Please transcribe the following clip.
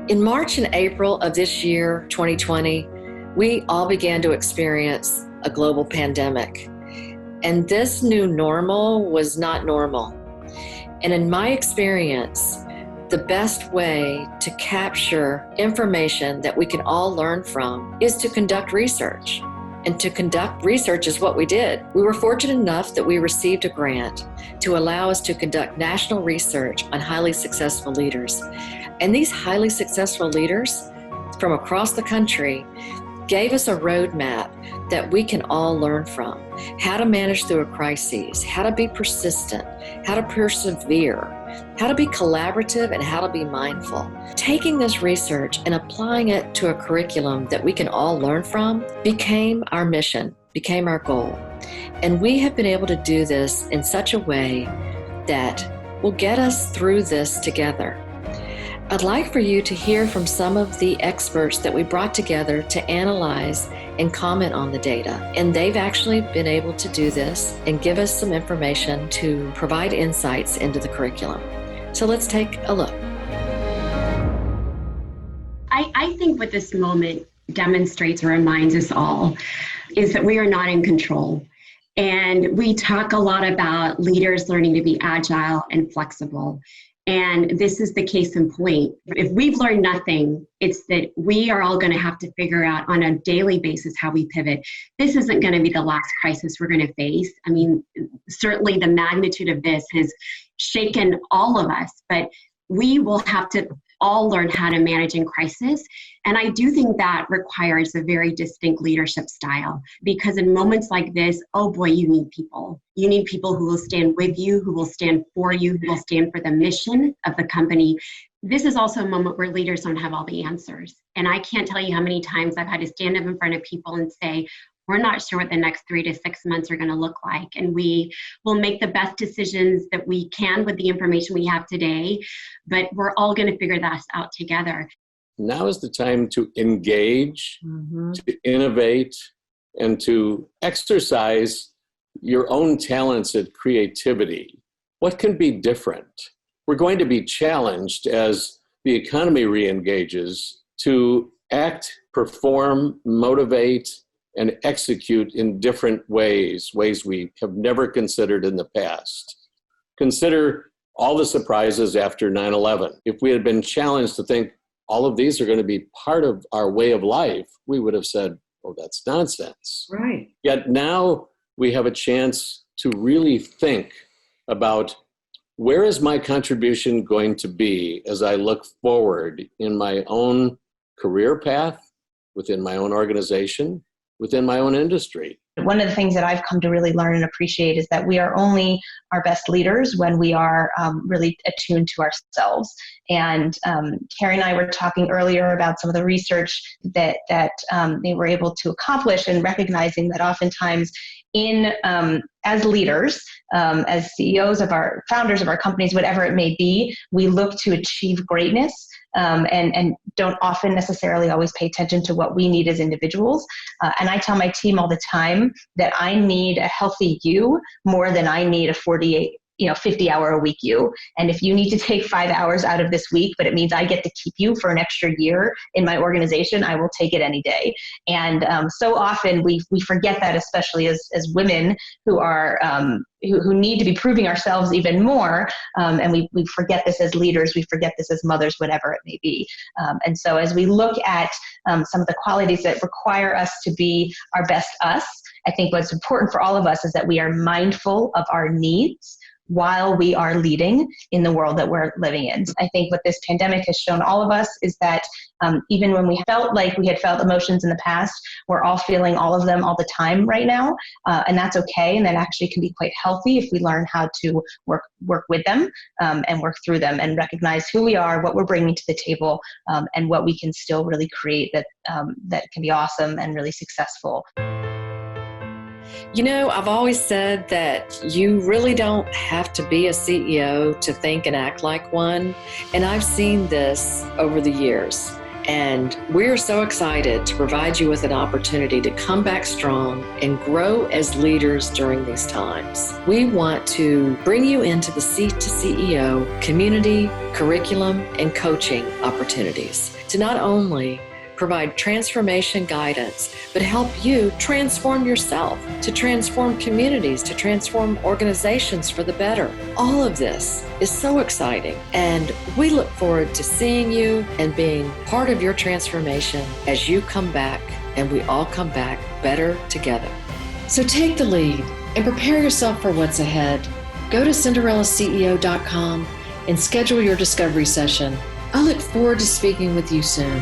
In March and April of this year, 2020, we all began to experience a global pandemic. And this new normal was not normal. And in my experience, the best way to capture information that we can all learn from is to conduct research. And to conduct research is what we did. We were fortunate enough that we received a grant to allow us to conduct national research on highly successful leaders. And these highly successful leaders from across the country gave us a roadmap that we can all learn from. How to manage through a crisis, how to be persistent, how to persevere, how to be collaborative, and how to be mindful. Taking this research and applying it to a curriculum that we can all learn from became our mission, became our goal. And we have been able to do this in such a way that will get us through this together. I'd like for you to hear from some of the experts that we brought together to analyze and comment on the data. And they've actually been able to do this and give us some information to provide insights into the curriculum. So let's take a look. I think what this moment demonstrates or reminds us all is that we are not in control. And we talk a lot about leaders learning to be agile and flexible. And this is the case in point. If we've learned nothing, it's that we are all going to have to figure out on a daily basis how we pivot. This isn't going to be the last crisis we're going to face. I mean, certainly the magnitude of this has shaken all of us, but we will have to all learn how to manage in crisis. And I do think that requires a very distinct leadership style, because in moments like this, oh boy, you need people. You need people who will stand with you, who will stand for you, who will stand for the mission of the company. This is also a moment where leaders don't have all the answers. And I can't tell you how many times I've had to stand up in front of people and say, we're not sure what the next 3 to 6 months are going to look like. And we will make the best decisions that we can with the information we have today, but we're all going to figure that out together. Now is the time to engage, to innovate, and to exercise your own talents and creativity. What can be different? We're going to be challenged as the economy re-engages to act, perform, motivate, and execute in different ways we have never considered in the past. Consider all the surprises after 9/11. If we had been challenged to think all of these are going to be part of our way of life, we would have said, oh, that's nonsense. Right. Yet now we have a chance to really think about, where is my contribution going to be as I look forward in my own career path, within my own organization, within my own industry. One of the things that I've come to really learn and appreciate is that we are only our best leaders when we are really attuned to ourselves. And Carrie and I were talking earlier about some of the research that they were able to accomplish, and recognizing that oftentimes as leaders, as CEOs of our founders of our companies, whatever it may be, we look to achieve greatness and don't often necessarily always pay attention to what we need as individuals. And I tell my team all the time that I need a healthy you more than I need a 50-hour-a-week you. And if you need to take 5 hours out of this week, but it means I get to keep you for an extra year in my organization, I will take it any day. And so often we forget that, especially as women who are who need to be proving ourselves even more. And we forget this as leaders, we forget this as mothers, whatever it may be. And so as we look at some of the qualities that require us to be our best us, I think what's important for all of us is that we are mindful of our needs while we are leading in the world that we're living in. I think what this pandemic has shown all of us is that even when we felt like we had felt emotions in the past, we're all feeling all of them all the time right now. And that's okay. And that actually can be quite healthy if we learn how to work with them and work through them and recognize who we are, what we're bringing to the table, and what we can still really create that can be awesome and really successful. You know, I've always said that you really don't have to be a CEO to think and act like one. And I've seen this over the years. And we're so excited to provide you with an opportunity to come back strong and grow as leaders during these times. We want to bring you into the Seat to CEO community, curriculum, and coaching opportunities to not only provide transformation guidance, but help you transform yourself, to transform communities, to transform organizations for the better. All of this is so exciting, and we look forward to seeing you and being part of your transformation as you come back and we all come back better together. So take the lead and prepare yourself for what's ahead. Go to CinderellaCEO.com and schedule your discovery session. I look forward to speaking with you soon.